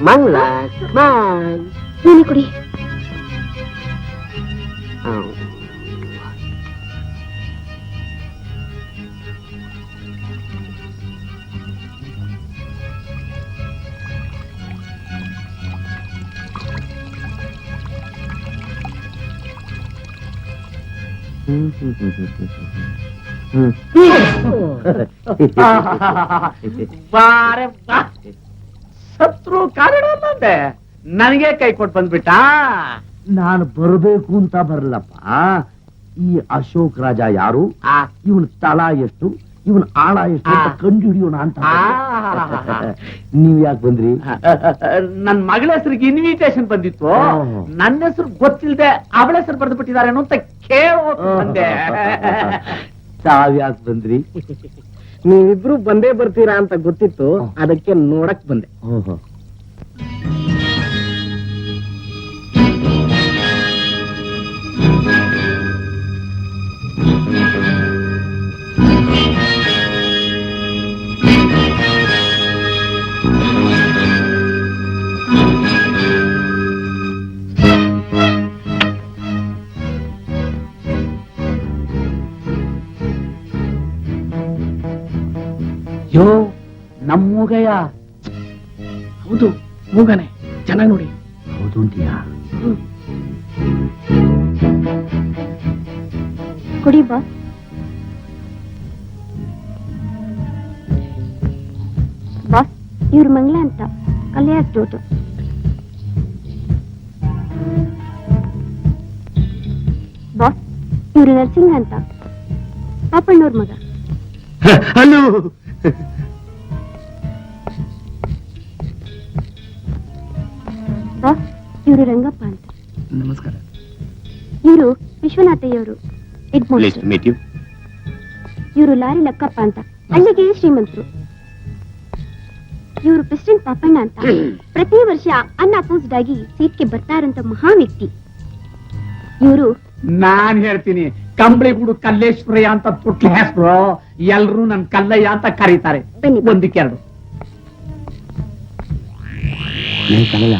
ಮಂಗ್ಲ ನೀನೆ ಕುಡಿ. ಬಾರೆ ಬಾ, ಸತ್ರು ಕಾರಣ ಬಂದೆ, ನನಗೆ ಕೈ ಕೊಟ್ಟು ಬಂದ್ಬಿಟ್ಟ. ನಾನು ಬರಬೇಕು ಅಂತ ಬರಲಪ್ಪ. ಈ ಅಶೋಕ್ ರಾಜ ಯಾರು, ಇವನ ತಳ ಎಷ್ಟು, ಇವನ್ ಆಳ ಎಷ್ಟು ಅಂತ ಕಂಡು ಹಿಡಿಯೋಣ ಅಂತ. ನೀವ್ ಯಾಕೆ ಬಂದ್ರಿ? ನನ್ ಮಗಳ ಹೆಸರಿಗೆ ಇನ್ವಿಟೇಷನ್ ಬಂದಿತ್ತು. ನನ್ನ ಹೆಸರು ಗೊತ್ತಿಲ್ಲದೆ ಅವಳ ಹೆಸರು ಬರೆದು ಬಿಟ್ಟಿದಾರೇನು ಅಂತ ಕೇಳೋದು ಬಂದೆ. ತಾವ್ಯಾಕೆ ಬಂದ್ರಿ? ನೀವಿಬ್ರು ಬಂದೇ ಬರ್ತೀರಾ ಅಂತ ಗೊತ್ತಿತ್ತು, ಅದಕ್ಕೆ ನೋಡಕ್ ಬಂದೆ. ಯೋ, ನಮ್ ಮೂಗಯ್ಯ. ಹೌದು, ಮೂಗನೆ. ಚೆನ್ನಾಗಿ ನೋಡಿ. ಹೌದು ಅಂತೀಯಾ? ಕುಡಿ ಬಾಸ್. ಬಾಸ್, ಇವ್ರ ಮಂಗ್ಲ ಅಂತ ಕಲ್ಯಾಣ ಡೋಟು. ಬಾಸ್, ಇವ್ರು ನರ್ಸಿಂಗ್ ಅಂತ ಪಾಪಣ್ಣವ್ರ ಮಗ. ಹಲೋ. ಬಾಸ್, ಇವರು ರಂಗಪ್ಪ ಅಂತ. ನಮಸ್ಕಾರ. ಇವರು ವಿಶ್ವನಾಥಯ್ಯವರು ಇವರು ಲಾರಿ ಲಕ್ಕಪ್ಪ ಅಂತ ಅಲ್ಲಿಗೆ ಶ್ರೀಮಂತರು. ಇವರು ಪ್ರೆಸಿಡೆಂಟ್ ಪಾಪಣ್ಣ ಅಂತ ಪ್ರತಿ ವರ್ಷ ಅನ್ಅಪೋಸ್ಡ್ ಆಗಿ ಸೀಟ್ಗೆ ಬರ್ತಾರಂತ ಮಹಾ ವ್ಯಕ್ತಿ. ಇವರು ನಾನ್ ಹೇಳ್ತೀನಿ, ಕಂಬಳಿಗೂಡು ಕಲ್ಲೇಶ್ವರಯ್ಯ ಅಂತ ತುಟ್ಲ ಹೆಸರು. ಎಲ್ರು ನನ್ ಕಲ್ಲಯ್ಯ ಅಂತ ಕರೀತಾರೆ. ಒಂದಕ್ಕೆರಡು. ಕಲಯ್ಯ,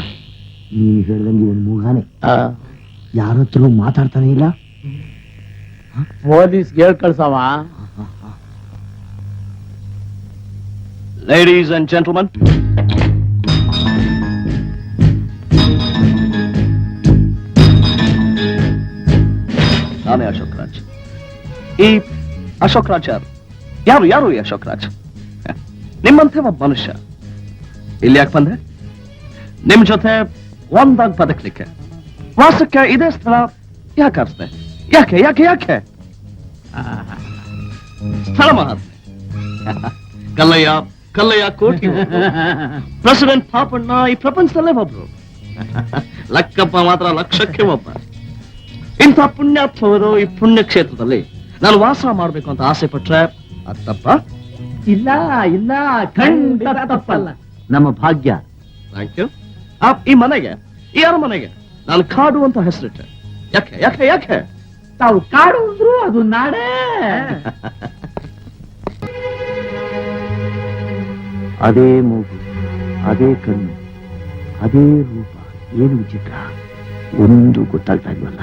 ನೀನ್ ಹೇಳ್ದಂಗೆ ಒಂದು ಮೂಗಾನೆ. ಯಾರ ಹತ್ರ ಮಾತಾಡ್ತಾನೆ ಇಲ್ಲ. ಪೊಲೀಸ್ ಹೇಳ್ ಕಳ್ಸವ. Ladies and gentlemen, ನಾನೇ ಅಶೋಕ್ ರಾಜ್. ಈ ಅಶೋಕ್ ರಾಜ್ ಯಾರು ಈ ಅಶೋಕ್ ರಾಜ್? ನಿಮ್ಮಂತೆ ಒಬ್ಬ ಮನುಷ್ಯ. ಇಲ್ಲಿ ಯಾಕೆ ಬಂದೆ? ನಿಮ್ ಜೊತೆ ಒಂದಾಗಿ ಬದುಕಲಿಕ್ಕೆ. ವಾಸಕ್ಕೆ ಇದೇ ಸ್ಥಳ ಯಾಕೆ ಅರ್ಸ್ತೆ? ಯಾಕೆ ಯಾಕೆ ಯಾಕೆ ಸ್ಥಳ ಮಹಾತ್ಮೆ. ಕಲ್ಲಯ್ಯ ಕೋಟಿ, ಪ್ರೆಸಿಡೆಂಟ್ ಪಾಪಣ್ಣ ಈ ಪ್ರಪಂಚದಲ್ಲೇ ಒಬ್ರು, ಲಕ್ಕಪ್ಪ ಮಾತ್ರ ಲಕ್ಷಕ್ಕೆ ಒಬ್ಬ. ಇಂಥ ಪುಣ್ಯಾತ್ಮವರು ಈ ಪುಣ್ಯ ಕ್ಷೇತ್ರದಲ್ಲಿ ನಾನು ವಾಸ ಮಾಡ್ಬೇಕು ಅಂತ ಆಸೆ ಪಟ್ರೆ ಅದು ತಪ್ಪ? ಇಲ್ಲ ಇಲ್ಲ, ಖಂಡಿತ ತಪ್ಪಲ್ಲ. ನಮ್ಮ ಭಾಗ್ಯ. Thank you. ಈ ಮನೆಗೆ, ಈ ಅರಮನೆಗೆ ನಾನು ಕಾಡು ಅಂತ ಹೆಸರಿಟ್ಟೆ. ಯಾಕೆ ಯಾಕೆ ಯಾಕೆ? ತಾವು ಕಾಡು ಅಂದ್ರು ಅದು ನಾಡೇ. ಅದೇ ಮೂಗು, ಅದೇ ಕಣ್ಣು, ಅದೇ ರೂಪ. ಏನು ವಿಚಿತ್ರ, ಒಂದು ಗೊತ್ತಾಗ್ತಾ ಇಲ್ವಲ್ಲ.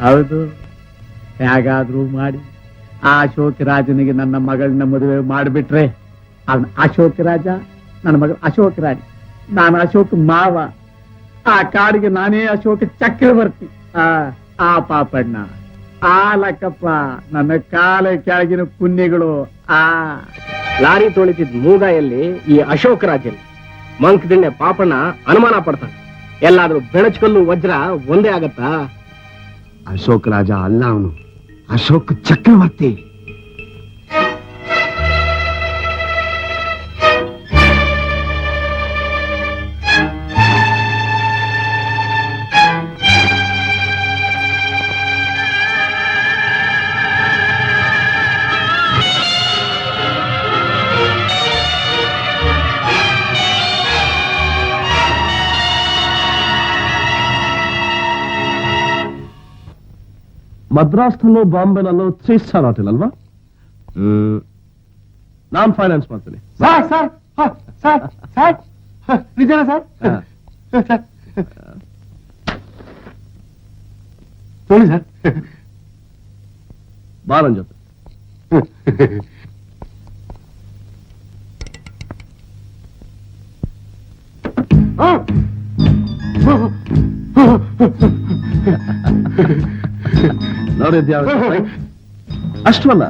ಹೌದು, ಹೇಗಾದ್ರೂ ಮಾಡಿ ಆ ಅಶೋಕ್ ರಾಜನಿಗೆ ನನ್ನ ಮಗಳನ್ನ ಮದುವೆ ಮಾಡಿಬಿಟ್ರೆ ಅವನ ಅಶೋಕ್ ರಾಜ, ನನ್ನ ಮಗಳು ಅಶೋಕ್ ರಾಣಿ, ನಾನು ಅಶೋಕ್ ಮಾವ. ಆ ಕಾಡಿಗೆ ನಾನೇ ಅಶೋಕ ಚಕ್ರವರ್ತಿ. ಆ ಪಾಪಣ್ಣ, ಆ ಲಕ್ಕಪ್ಪ, ನನ್ನ ಕಾಲ ಕೆಳಗಿನ ಪುಣ್ಯಗಳು. ಲಾರಿ ತೊಳಿತಿದ್ ಮೂಗಾಯಲ್ಲಿ ಈ ಅಶೋಕ್ ರಾಜನ್ ಮಂಕದಿಣ್ಣೆ ಪಾಪಣ್ಣ ಅನುಮಾನ ಪಡ್ತಾನೆ. ಎಲ್ಲಾದ್ರೂ ಬೆಣಚ್ಕಲ್ಲು ವಜ್ರ ಒಂದೇ ಆಗತ್ತಾ? ಅಶೋಕ್ ರಾಜ ಅಲ್ಲ, ಅವನು ಅಶೋಕ್ ಚಕ್ರವರ್ತಿ. ಮದ್ರಾಸ್ನಲ್ಲೋ ಬಾಂಬೆನಲ್ಲೋ 3 ಸ್ಟಾರ್ ಹೋಟೆಲ್ ಅಲ್ವಾ? ನಾನ್ ಫೈನಾನ್ಸ್ ಮಾಡ್ತೀನಿ. ಸರ್ ಸರ್ ಸರ್ ಸರ್ ನಿಜನಾ ಸರ್? ಹಾ. ಸರ್ ನೋಡಿ ಸರ್. ಬಾ ನನ್ ಜೊತೆ. ನೋಡಿದ್ಯಾ ಅಷ್ಟವಲ್ಲ,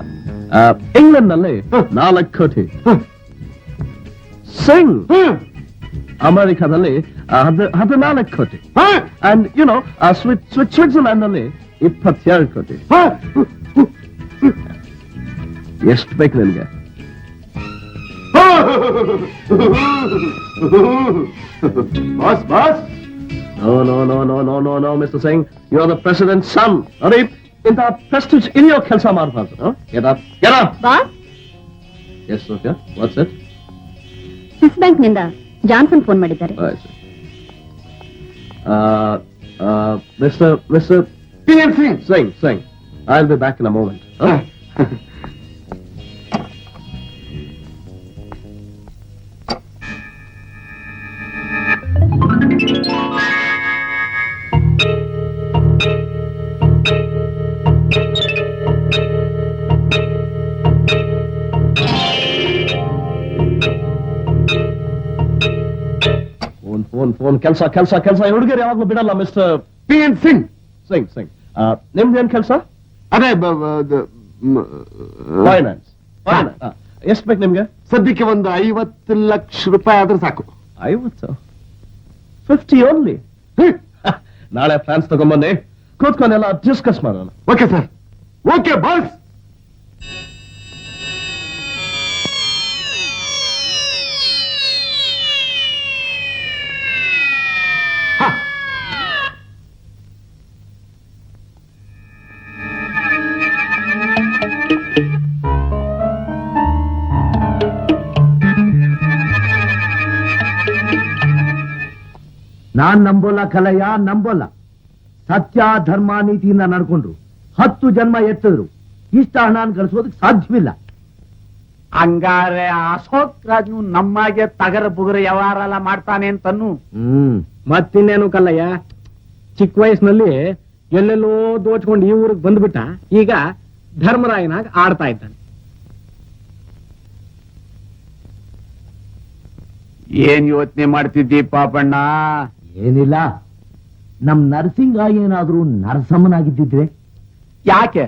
ಇಂಗ್ಲೆಂಡ್ ನಲ್ಲಿ 4 ಕೋಟಿ, ಸಿಂಗ್ ಅಮೆರಿಕಾದಲ್ಲಿ 14 ಕೋಟಿ, ಅಂಡ್ ಯುನೋ ಸ್ವಿಟ್ಜರ್ಲ್ಯಾಂಡ್ ನಲ್ಲಿ 22 ಕೋಟಿ. ಎಷ್ಟು ಬೇಕು ನಿನ್ಗೆ? Boss boss No, Mr. Singh. You are the president's son. Ari, ಇಂಥ ಪ್ರೆಸ್ಟೀಜ್ ಇಲ್ಲಿಯೋ ಕೆಲಸ ಮಾಡಬಾರ್ದು. Get up. Boss, Yes, okay. What's it? Swiss bank ನಿಂದ ಜಾನ್ಸನ್ ಫೋನ್ ಮಾಡಿದ್ದಾರೆ. Mr. PM Singh. Singh. I'll be back in a moment. Huh? Phone ಕೆಲಸ ಹುಡುಗರು ಯಾವಾಗ್ಲೂ ಬಿಡಲ್ಲ mister PM Singh. Singh. ನಿಮ್ದೇನ್ ಕೆಲಸ? ಅದೇ ಫೈನಾನ್ಸ್. ಎಷ್ಟು ಬೇಕು ನಿಮ್ಗೆ? ಸದ್ಯಕ್ಕೆ ಒಂದು 50 ಲಕ್ಷ ರೂಪಾಯಿ ಆದ್ರೆ ಸಾಕು. 50 ಓನ್ಲಿ? ನಾಳೆ ಫ್ರಾನ್ಸ್ ತಗೊಂಬನ್ನಿ, ಕೂತ್ಕೊಂಡೆಲ್ಲ ಡಿಸ್ಕಸ್ ಮಾಡೋಣ. Okay sir. Okay boss. ನಾನ್ ನಂಬೋಲ್ಲ ಕಲಯ್ಯ, ನಂಬೋಲ್ಲ. ಸತ್ಯ ಧರ್ಮ ನೀತಿಯಿಂದ ನಡ್ಕೊಂಡ್ರು 10 ಜನ್ಮ ಎತ್ತಿದ್ರು ಇಷ್ಟ ಹಣನ ಗಳಿಸೋದಕ್ಕೆ ಸಾಧ್ಯವಿಲ್ಲ. ಹಂಗಾರೆ ಅಶೋಕ್ ರಾಜ್ ನಮ್ಮಾಗೆ ತಗರ ಬುಗರ ವ್ಯವಹಾರ ಎಲ್ಲ ಮಾಡ್ತಾನೆ ಅಂತನ್ನು. ಮತ್ತಿನ್ನೇನು ಕಲ್ಲಯ್ಯ, ಚಿಕ್ಕ ವಯಸ್ಸಿನಲ್ಲಿ ಎಲ್ಲೆಲ್ಲೋ ದೋಚ್ಕೊಂಡು ಈ ಊರಿಗೆ ಬಂದ್ಬಿಟ್ಟ, ಈಗ ಧರ್ಮರಾಯನಾಗ ಆಡ್ತಾ ಇದ್ದಾನೆ. ಏನ್ ಯೋಚನೆ ಮಾಡ್ತಿದ್ದಿ ಪಾಪಣ್ಣ? ಏನಿಲ್ಲ, ನಮ್ ನರಸಿಂಗ ಏನಾದ್ರೂ ನರಸಮ್ಮನಾಗಿದ್ದಿದ್ರೆ, ಯಾಕೆ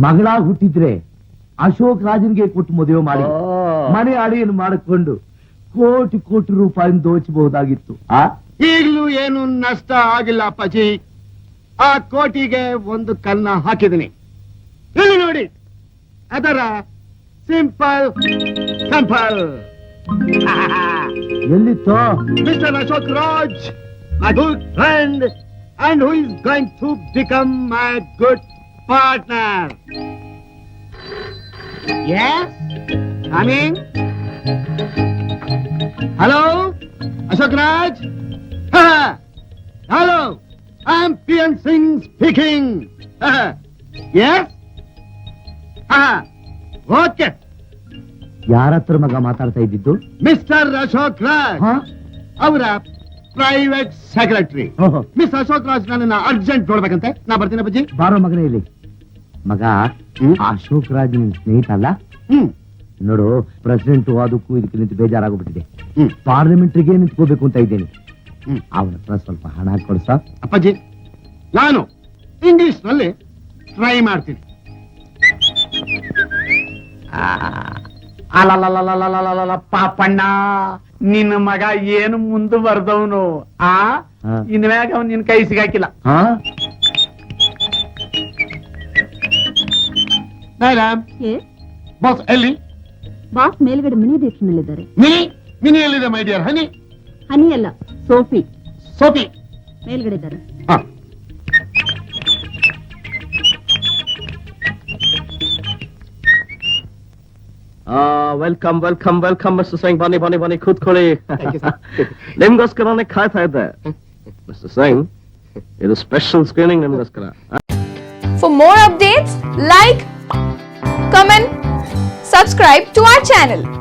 ಮಗಳಾಗಿ ಹುಟ್ಟಿದ್ರೆ ಅಶೋಕ್ ರಾಜನ್ಗೆ ಕೊಟ್ಟು ಮದುವೆ ಮಾಡಿ ಮನೆ ಅಡಿಯನ್ನು ಮಾಡಿಕೊಂಡು ಕೋಟಿ ರೂಪಾಯಿ ದೋಚಬಹುದಾಗಿತ್ತು. ಈಗಲೂ ಏನು ನಷ್ಟ ಆಗಿಲ್ಲ ಅಪ್ಪಾಜಿ. ಆ ಕೋಟಿಗೆ ಒಂದು ಕನ್ನ ಹಾಕಿದೀನಿ, ಇಲ್ಲಿ ನೋಡಿ. ಅದರ ಸಿಂಪಲ್ ಸಿಂಪಲ್. ಎಲ್ಲಿತ್ತೋ? Mr. Ashok Raj, my good friend, and who is going to become my good partner. Yes? Coming? Hello? Ashok Raj? Hello? I am PM Singh speaking. Yes? Okay. ಯಾರ ಹತ್ರ ಮಗ ಮಾತಾಡ್ತಾ ಇದ್ದಿದ್ದು? ಮಿಸ್ಟರ್ ಅಶೋಕ್ ರಾಜ್, ಅವರ private secretary. Miss Ashok Raj ನನ್ನ urgent ನೋಡ್ಬೇಕಂತೆ. ನಾ ಬರ್ತೀನಿ ಅಪ್ಪಾಜಿ. ಬಾರೋ ಮಗನೇ ಇಲ್ಲಿ. ಮಗ, ಅಶೋಕ್ ರಾಜ್ ನಿನ್ ಸ್ನೇಹಿತ ಅಲ್ಲ? ನೋಡು, ಪ್ರೆಸಿಡೆಂಟ್ ಅದಕ್ಕೂ ಇದಕ್ಕೆ ನಿಂತು ಬೇಜಾರಾಗ್ಬಿಟ್ಟಿದೆ. ಪಾರ್ಲಿಮೆಂಟ್ರಿಗೆ ನಿಂತ್ಕೋಬೇಕು ಅಂತ ಇದ್ದೇನೆ. ಅವನ ಹತ್ರ ಸ್ವಲ್ಪ ಹಣ ಕೊಡ್ಸ ಅಪ್ಪಾಜಿ. ನಾನು ಇಂಗ್ಲಿಷ್ ನಲ್ಲಿ ಟ್ರೈ ಮಾಡ್ತೀನಿ. ಅಲ್ಲ ಪಾಪಣ್ಣ, ನಿನ್ನ ಮಗ ಏನು ಮುಂದುವರೆದವನು. ಇನ್ಮ್ಯಾಗ ಅವನ್ ನಿನ್ ಕೈ ಸಿಗಾಕಿಲ್ಲ. ಬಾಸ್ ಎಲ್ಲಿ? ಬಾಸ್ ಮೇಲ್ಗಡೆ ಮಿನಿ ದೇಶನಲ್ಲಿದ್ದಾರೆ. ಮಿನಿ ಎಲ್ಲಿದೆ ಮೈ ಡಿಯರ್ ಹನಿ? ಹನಿ ಅಲ್ಲ, ಸೋಫಿ. ಸೋಫಿ ಮೇಲ್ಗಡೆ ಇದ್ದಾರೆ. Welcome mister Singh. ಬನ್ನಿ ಕೂತ್ಕೊಳ್ಳಿ. ನಿಮ್ಗೋಸ್ಕರನೇ ಕಾಯ್ತಾ ಇದ್ದೆ ಮಿಸ್ಟರ್ ಸಿಂಗ್. ಇದು ಸ್ಪೆಷಲ್ ಸ್ಕ್ರೀನಿಂಗ್ ನಿಮ್ಗೋಸ್ಕರ. For more updates, like, comment, subscribe to our channel